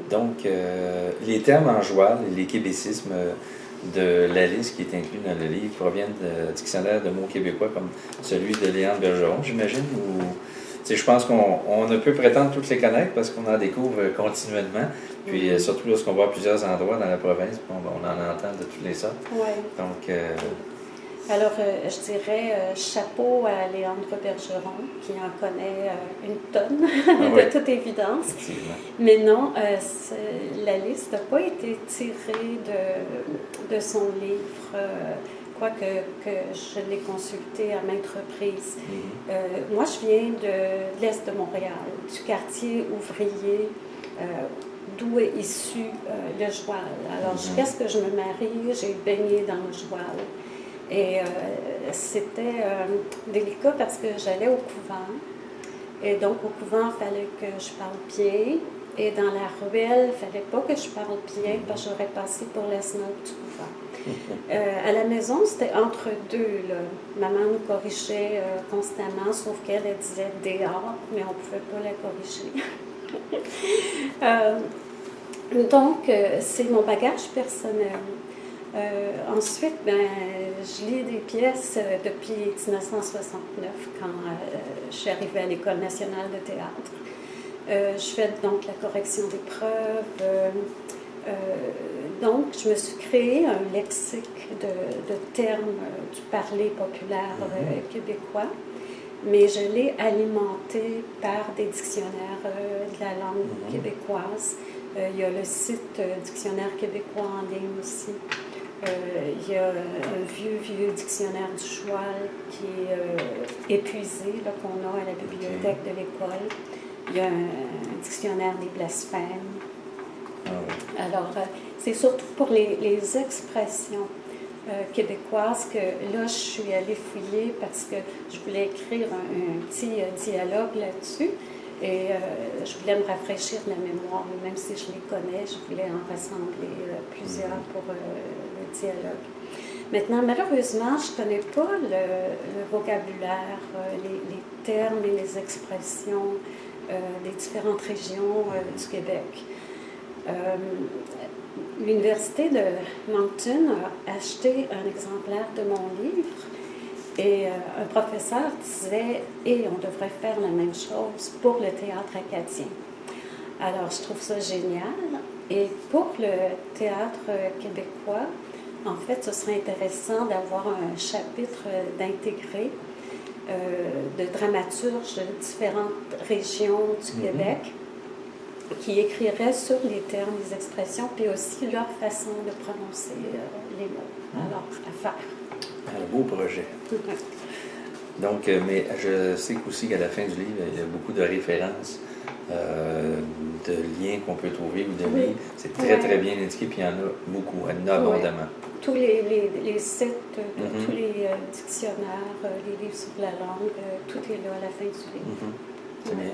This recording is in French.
Donc, les termes en joual et les québécismes de la liste qui est inclus dans le livre proviennent du dictionnaire de mots québécois comme celui de Léandre Bergeron, j'imagine, ou... Je pense qu'on ne peut prétendre toutes les connaître parce qu'on en découvre continuellement. Puis surtout lorsqu'on va à plusieurs endroits dans la province, on en entend de toutes les sortes. Ouais. Donc, alors, je dirais chapeau à Léandre Bergeron, qui en connaît une tonne, de toute évidence. Mais non, la liste n'a pas été tirée de son livre. Quoique je l'ai consulté à maintes reprises. Moi, je viens de l'Est de Montréal, du quartier ouvrier, d'où est issu le joual. Alors, jusqu'à ce que je me marie, j'ai baigné dans le joual. Et c'était délicat parce que j'allais au couvent. Et donc, au couvent, il fallait que je parle bien. Et dans la ruelle, il ne fallait pas que je parle bien parce que j'aurais passé pour la snob du couvent. À la maison, c'était entre deux. Là. Maman nous corrigeait constamment, sauf qu'elle disait dehors, mais on ne pouvait pas la corriger. Donc, c'est mon bagage personnel. Ensuite, je lis des pièces depuis 1969, quand je suis arrivée à l'École nationale de théâtre. Je fais donc la correction des preuves. Donc, je me suis créé un lexique de termes du parler populaire québécois, mais je l'ai alimenté par des dictionnaires de la langue québécoise. Il y a le site Dictionnaire québécois en ligne aussi. Il y a un vieux dictionnaire du joual qui est épuisé, qu'on a à la bibliothèque de l'école. Il y a un dictionnaire des blasphèmes. Alors, c'est surtout pour les expressions québécoises que là, je suis allée fouiller parce que je voulais écrire un petit dialogue là-dessus et je voulais me rafraîchir la mémoire, même si je les connais, je voulais en rassembler plusieurs pour le dialogue. Maintenant, malheureusement, je ne connais pas le vocabulaire, les termes et les expressions des différentes régions du Québec. L'Université de Moncton a acheté un exemplaire de mon livre et un professeur disait « Et on devrait faire la même chose pour le théâtre acadien ». Alors, je trouve ça génial. Et pour le théâtre québécois, en fait, ce serait intéressant d'avoir un chapitre d'intégrer de dramaturges de différentes régions du Québec qui écriraient sur les termes, les expressions, puis aussi leur façon de prononcer les mots. Alors, à faire. Un beau projet. Donc, mais je sais aussi qu'à la fin du livre, il y a beaucoup de références, de liens qu'on peut trouver ou de liens. C'est très, très bien indiqué, puis il y en a beaucoup, il y en a abondamment. Tous les sites, tous les dictionnaires, les livres sur la langue, tout est là à la fin du livre. C'est bien.